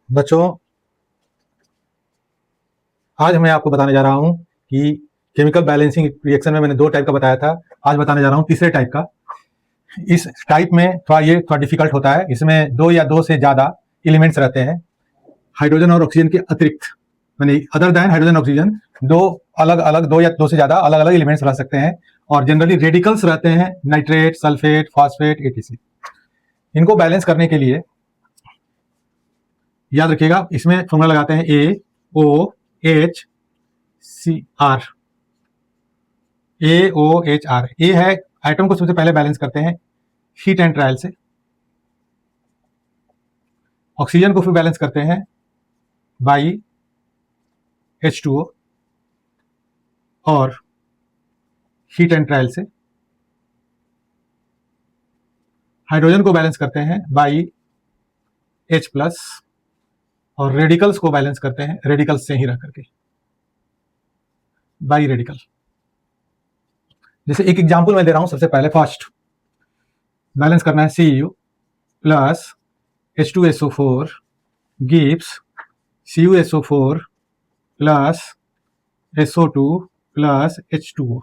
बच्चों, आज मैं आपको बताने जा रहा हूं कि केमिकल बैलेंसिंग रिएक्शन में मैंने दो टाइप का बताया था। आज बताने जा रहा हूं तीसरे टाइप का। इस टाइप में थोड़ा डिफिकल्ट होता है। इसमें दो या दो से ज्यादा एलिमेंट्स रहते हैं, हाइड्रोजन और ऑक्सीजन के अतिरिक्त, यानी अदर देन हाइड्रोजन ऑक्सीजन। दो अलग अलग, दो या दो से ज्यादा अलग अलग एलिमेंट्स रह सकते हैं और जनरली रेडिकल्स रहते हैं, नाइट्रेट, सल्फेट, फॉस्फेट, एटीसी। इनको बैलेंस करने के लिए याद रखिएगा, इसमें फॉर्मूला लगाते हैं AOHCR। AOHR ए है एटम को सबसे पहले बैलेंस करते हैं हीट एंड ट्रायल से, ऑक्सीजन को फिर बैलेंस करते हैं बाई H2O और हीट एंड ट्रायल से, हाइड्रोजन को बैलेंस करते हैं बाई H+ और रेडिकल्स को बैलेंस करते हैं रेडिकल्स से ही रह करके बाई रेडिकल। जैसे एक एग्जांपल मैं दे रहा हूं। सबसे पहले फर्स्ट बैलेंस करना है Cu plus H2SO4 gives CuSO4 plus SO2 plus H2O।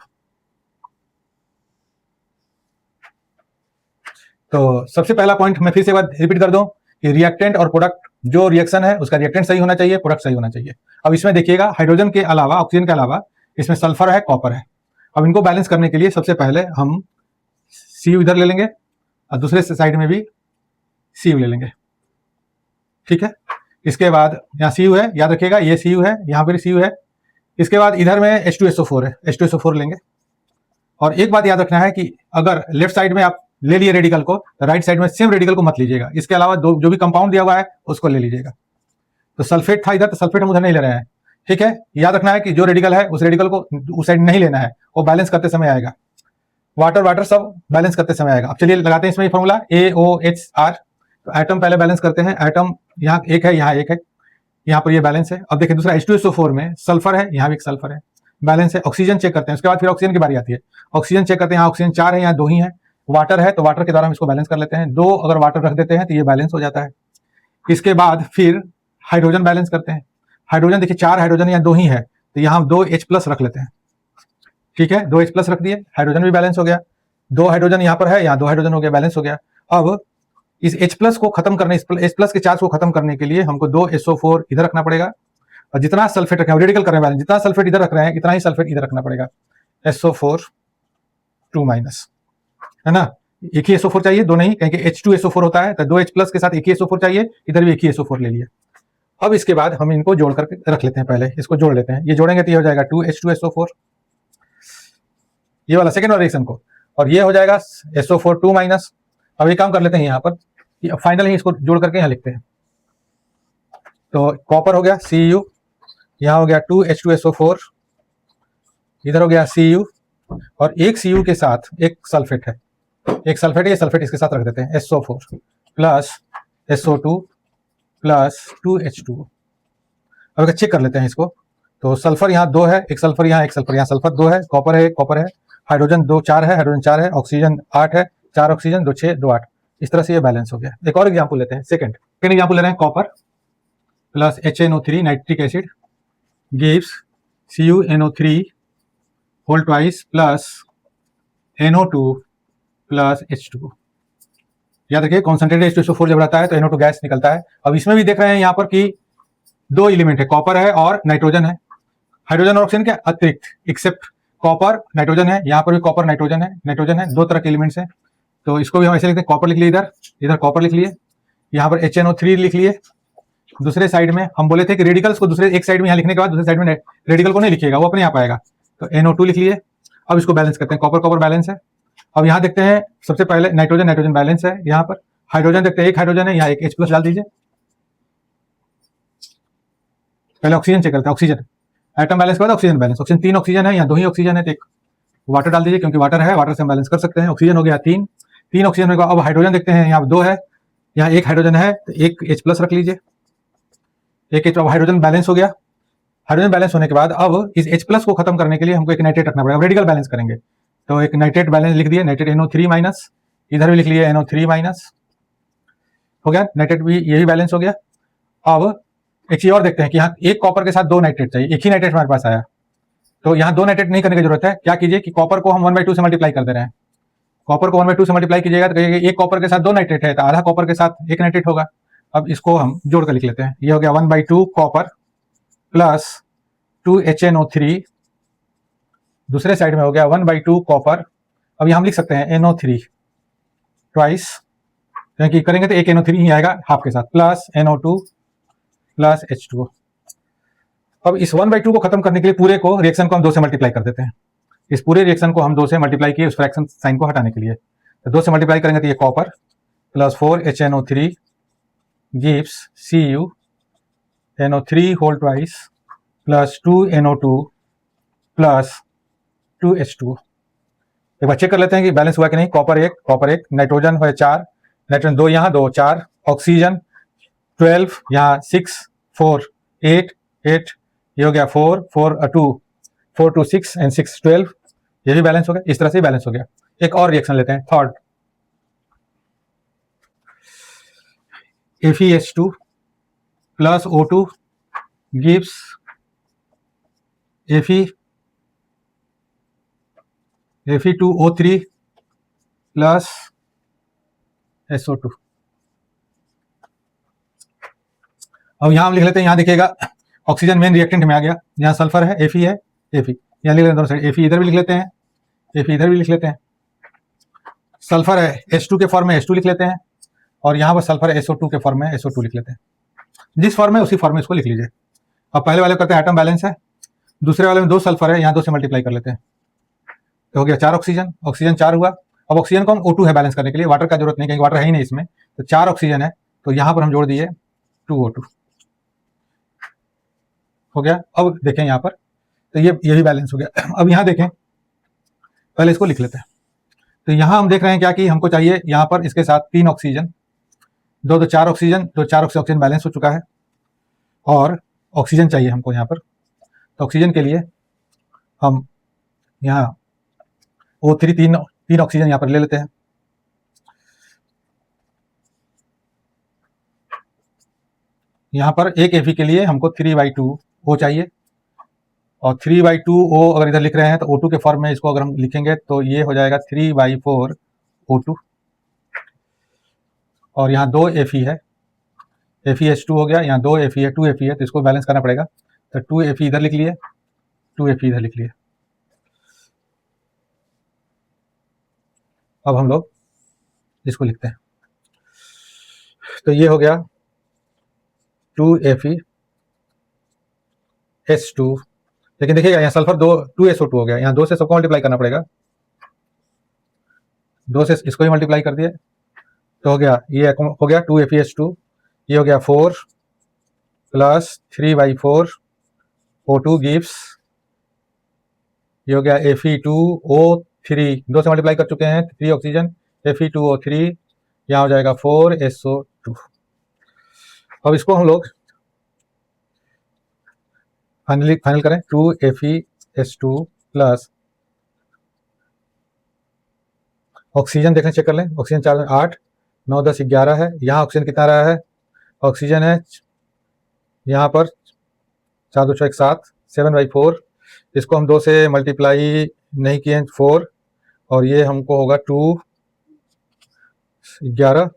तो सबसे पहला पॉइंट मैं फिर से एक बार रिपीट कर दूं कि रिएक्टेंट और प्रोडक्ट, जो रिएक्शन है उसका रिएक्टेंट सही होना चाहिए, प्रोडक्ट सही होना चाहिए। अब इसमें देखिएगा, हाइड्रोजन के अलावा, ऑक्सीजन के अलावा इसमें सल्फर है, कॉपर है। अब इनको बैलेंस करने के लिए सबसे पहले हम Cu इधर ले लेंगे और दूसरे साइड में भी Cu ले लेंगे, ठीक है। इसके बाद यहाँ Cu है, याद रखिएगा ये Cu है, यहाँ पर Cu है। इसके बाद इधर में H2SO4 है, H2SO4 लेंगे। और एक बात याद रखना है कि अगर लेफ्ट साइड में आप ले लिए रेडिकल को, तो राइट साइड में सेम रेडिकल को मत लीजिएगा। इसके अलावा जो भी कंपाउंड दिया हुआ है उसको ले लीजिएगा। तो सल्फेट था इधर, तो सल्फेट हम उधर नहीं ले रहे हैं, ठीक है। याद रखना है कि जो रेडिकल है उस रेडिकल को उस साइड नहीं लेना है, वो बैलेंस करते समय आएगा। वाटर वाटर सब बैलेंस करते समय आएगा। अब चलिए लगाते हैं इसमें फॉर्मूला AOHR। तो एटम पहले बैलेंस करते हैं। एटम यहाँ एक है, यहाँ एक है, यहाँ पर ये बैलेंस है। अब देखिए दूसरा H2SO4 में सल्फर है, यहाँ भी एक सल्फर है, बैलेंस है। ऑक्सीजन चेक करते हैं, उसके बाद फिर ऑक्सीजन की बारी आती है। ऑक्सीजन चेक करते हैं, यहाँ ऑक्सीजन 4 है, यहाँ 2 ही है। वाटर है तो वाटर के द्वारा हम इसको बैलेंस कर लेते हैं। 2 अगर वाटर रख देते हैं तो ये बैलेंस हो जाता है। इसके बाद फिर हाइड्रोजन बैलेंस करते हैं। हाइड्रोजन देखिए 4 हाइड्रोजन यहाँ 2 ही है, तो यहाँ हम 2 H+ रख लेते हैं, ठीक है। 2 H+ रख दिए, हाइड्रोजन भी बैलेंस हो गया। 2 हाइड्रोजन यहाँ पर है, यहाँ 2 हाइड्रोजन हो गया, बैलेंस हो गया। अब इस H+ को खत्म करने, H+ के चार्ज को खत्म करने के लिए हमको 2 SO4 इधर रखना पड़ेगा और जितना सल्फेट रखे हैं, रेडिकल करने वाले जितना सल्फेट इधर रख रहे हैं, इतना ही सल्फेट इधर रखना पड़ेगा। SO4 2- है ना। एक ही SO4 चाहिए, दो नहीं, कहेंगे H2SO4 होता है, तो 2 H+ के साथ एक ही SO4 चाहिए, इधर भी एक ही SO4 ले लिए। अब इसके बाद हम इनको जोड़ करके रख लेते हैं। पहले इसको जोड़ लेते हैं, ये जोड़ेंगे तो ये हो जाएगा 2H2SO4, ये वाला सेकेंड वाला रिएक्शन को, और ये हो जाएगा SO4 2-। अब ये काम कर लेते हैं यहाँ पर, फाइनल ही इसको जोड़ करके यहाँ लिखते हैं। तो कॉपर हो गया Cu, यहाँ हो गया 2H2SO4, इधर हो गया Cu, और एक Cu के साथ एक सल्फेट है, एक सल्फेट है, ये सल्फेट इसके साथ रख देते हैं, SO4 plus SO2 plus 2H2O। अब चेक कर लेते हैं इसको। तो सल्फर यहाँ 2 है, एक सल्फर यहाँ, एक सल्फर यहाँ, सल्फर 2 है, कॉपर है, कॉपर है, हाइड्रोजन 2 4 है, हाइड्रोजन 4 है, ऑक्सीजन 8 है, 4 ऑक्सीजन 2 6 2 8। इस तरह से ये बैलेंस हो गया। एक और एग्जाम्पल लेते हैं, सेकेंड एग्जाम्पल ले रहे हैं। Copper plus HNO3 nitric acid gives CuNO3 whole twice plus NO2 plus H2O। याद रखिए कॉन्सेंट्रेटेड H2SO4 जब रहता है तो NO2 गैस निकलता है। अब इसमें भी देख रहे हैं यहाँ पर कि 2 एलिमेंट है, कॉपर है और नाइट्रोजन है, हाइड्रोजन और ऑक्सीजन के अतिरिक्त, एक्सेप्ट कॉपर नाइट्रोजन है, यहाँ पर भी कॉपर नाइट्रोजन है, 2 तरह के एलिमेंट्स हैं। तो इसको भी हम ऐसे लिखते हैं, कॉपर लिख लिए, इधर इधर कॉपर लिख लिए, यहाँ पर HNO3 लिख लिए। दूसरे साइड में हम बोले थे कि रेडिकल्स को दूसरे एक साइड में यहाँ लिखने के बाद दूसरे साइड में रेडिकल को नहीं लिखिएगा, वो अपने आप आएगा। तो NO2 लिख लिए। अब इसको बैलेंस करते हैं, कॉपर कॉपर बैलेंस है। अब यहाँ देखते हैं, सबसे पहले नाइट्रोजन नाइट्रोजन बैलेंस है, यहाँ पर हाइड्रोजन देखते हैं, एक हाइड्रोजन है, यहाँ एक H+ डाल दीजिए। पहले ऑक्सीजन चेक करते हैं, ऑक्सीजन एटम बैलेंस के बाद ऑक्सीजन बैलेंस। ऑक्सीजन 3 ऑक्सीजन है, यहाँ 2 ही ऑक्सीजन है, तो एक वाटर डाल दीजिए, क्योंकि वाटर है, वाटर से हम बैलेंस कर सकते हैं। ऑक्सीजन हो गया 3 ऑक्सीजन हो गया। अब हाइड्रोजन देखते हैं, यहाँ 2 है, यहाँ एक हाइड्रोजन है, तो एक H+ रख लीजिए, एक H। अब हाइड्रोजन बैलेंस हो गया। हाइड्रोजन बैलेंस होने के बाद अब इस H+ को खत्म करने के लिए हमको एक नाइट्रेट रखना पड़ेगा, रेडिकल बैलेंस करेंगे। तो एक नाइट्रेट बैलेंस लिख दिए, नाइट्रेट NO3-, इधर भी लिख लिए NO3-, हो गया। नाइट्रेट भी यही बैलेंस हो गया। अब एक चीज और देखते हैं कि यहाँ एक कॉपर के साथ 2 नाइट्रेट चाहिए, एक ही नाइट्रेट हमारे पास आया, तो यहाँ 2 नाइट्रेट नहीं करने की जरूरत है। क्या कीजिए कि कॉपर को हम 1/2 से मल्टीप्लाई कर दे रहे हैं। कॉपर को 1/2 से मल्टीप्लाई कीजिएगा तो कहिएगा एक कॉपर के साथ 2 नाइट्रेट है, तो आधा कॉपर के साथ 1 नाइट्रेट होगा। अब इसको हम जोड़ कर लिख लेते हैं। ये हो गया 1/2 कॉपर प्लस 2HNO3, दूसरे साइड में हो गया 1/2 कॉपर। अब यहाँ हम लिख सकते हैं NO3 ट्वाइस, क्योंकि करेंगे तो एक NO3 ही आएगा हाफ के साथ, प्लस NO2 प्लस H2O। अब इस 1/2 को खत्म करने के लिए पूरे को रिएक्शन को हम 2 से मल्टीप्लाई कर देते हैं। इस पूरे रिएक्शन को हम 2 से मल्टीप्लाई किए उस फ्रैक्शन साइन को हटाने के लिए, तो 2 से मल्टीप्लाई करेंगे तो ये copper plus 4HNO3 gives Cu NO3 whole twice plus 2NO2 plus 2H2O। एक बार चेक कर लेते हैं कि बैलेंस हुआ कि नहीं। कॉपर एक, नाइट्रोजन है 4, नाइट्रोजन 2 यहाँ 2 4, ऑक्सीजन 12 यहाँ 6 4 8 8, ये हो गया 4 4 2 6 एंड 6 12, ये भी बैलेंस हो गया। इस तरह से बैलेंस हो गया। एक और रिएक्शन लेते हैं, third, FeH2 plus O2 gives Fe2O3 plus SO2। अब यहां हम लिख लेते हैं, यहां देखिएगा ऑक्सीजन मेन रिएक्टेंट में आ गया, यहाँ सल्फर है, Fe है, Fe यहाँ लिख लेते हैं दोनों साइड, Fe इधर भी लिख लेते हैं, Fe इधर भी लिख लेते हैं। सल्फर है H2 के फॉर्म में H2 लिख लेते हैं, और यहाँ पर सल्फर है SO2 के फॉर्म में SO2 लिख लेते हैं। जिस फॉर्म में उसी फॉर्म में इसको लिख लीजिए। अब पहले वाले करते हैं एटम बैलेंस है, दूसरे वाले में 2 सल्फर है, यहाँ 2 से मल्टीप्लाई कर लेते हैं, तो हो गया 4 ऑक्सीजन, ऑक्सीजन 4 हुआ। अब ऑक्सीजन को हम O2 है बैलेंस करने के लिए, वाटर का जरूरत नहीं, क्योंकि वाटर है ही नहीं इसमें, तो 4 ऑक्सीजन है, तो यहाँ पर हम जोड़ दिए 2O2 हो गया। अब देखें यहाँ पर, तो ये भी बैलेंस हो गया। अब यहाँ देखें, पहले इसको लिख लेते हैं। तो यहाँ हम देख रहे हैं क्या कि हमको चाहिए यहाँ पर इसके साथ 3 ऑक्सीजन, 2 4 ऑक्सीजन, तो 4 ऑक्सीजन बैलेंस हो चुका है, और ऑक्सीजन चाहिए हमको यहाँ पर। तो ऑक्सीजन के लिए हम यहाँ O3 तीन ऑक्सीजन यहाँ पर ले लेते हैं। यहाँ पर एक Fe के लिए हमको 3/2 O चाहिए, और 3/2 O अगर इधर लिख रहे हैं तो O2 के फॉर्म में इसको अगर हम लिखेंगे तो ये हो जाएगा 3/4 O2, और यहाँ 2 Fe है, FeH2 हो गया, यहाँ 2 Fe है, 2 Fe है, तो इसको बैलेंस करना पड़ेगा, तो 2 Fe इधर लिख लिए, 2 Fe इधर लिख लिए। अब हम लोग इसको लिखते हैं, तो ये हो गया 2 FeH2, लेकिन देखिएगा यहाँ सल्फर 2 SO2 हो गया, यहाँ 2 से सबको मल्टीप्लाई करना पड़ेगा, 2 से इसको ही मल्टीप्लाई कर दिए, तो हो गया ये हो गया 2 FeH2, ये हो गया 4 प्लस 3/4 O2 गिव्स, ये हो गया Fe2O3, 2 से मल्टीप्लाई कर चुके हैं, 3 ऑक्सीजन, Fe2O3, यहाँ हो जाएगा 4 SO2। अब इसको हम लोग फाइनल करें, 2 FeH2 प्लस ऑक्सीजन देखें, चेक कर लें, ऑक्सीजन 4 8 9 10 11 है, यहाँ ऑक्सीजन कितना रहा है, ऑक्सीजन है यहाँ पर 4 2 6 7 7/4, इसको हम 2 से मल्टीप्लाई नहीं किए, 4, और ये हमको होगा 2 11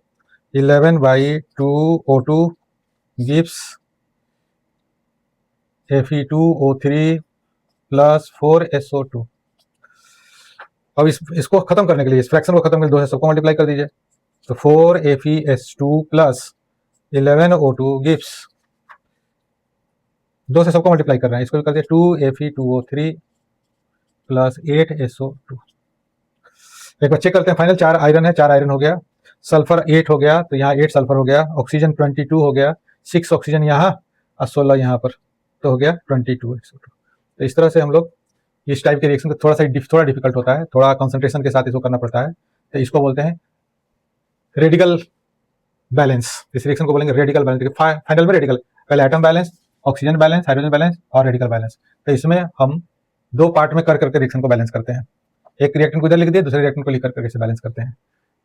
11/2 O2 gives Fe2O3 plus 4 SO2। अब इसको खत्म करने के लिए, इस फ्रैक्शन को खत्म करके 2 से सबको मल्टीप्लाई कर दीजिए, तो 4 FeH2 प्लस 11 O2 गिव्स, 2 से सबको मल्टीप्लाई कर रहे हैं, इसको कर दिए 2 Fe2O3 प्लस 8 SO2। एक बार चेक करते हैं, फाइनल 4 आयरन है, 4 आयरन हो गया, सल्फर 8 हो गया, तो यहाँ 8 सल्फर हो गया, ऑक्सीजन 22 हो गया, 6 ऑक्सीजन यहाँ और 16 यहाँ पर, तो हो गया 22 SO2। तो इस तरह से हम लोग इस टाइप के रिएक्शन को थोड़ा डिफिकल्ट होता है, थोड़ा कंसंट्रेशन के साथ इसको करना पड़ता है, तो इसको बोलते हैं रेडिकल बैलेंस। इस रिएक्शन को बोलेंगे रेडिकल बैलेंस। फाइनल में रेडिकल, पहले atom balance, oxygen balance, hydrogen balance और रेडिकल बैलेंस। तो इसमें हम 2 पार्ट में कर करके रिएक्शन को बैलेंस करते हैं, एक रिएक्टेंट को इधर लिख दिया, दूसरे रिएक्टेंट को लिख करके इसे बैलेंस करते हैं।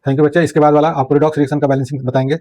थैंक यू बच्चे। इसके बाद वाला आपको रिडॉक्स रिएक्शन का बैलेंसिंग बताएंगे।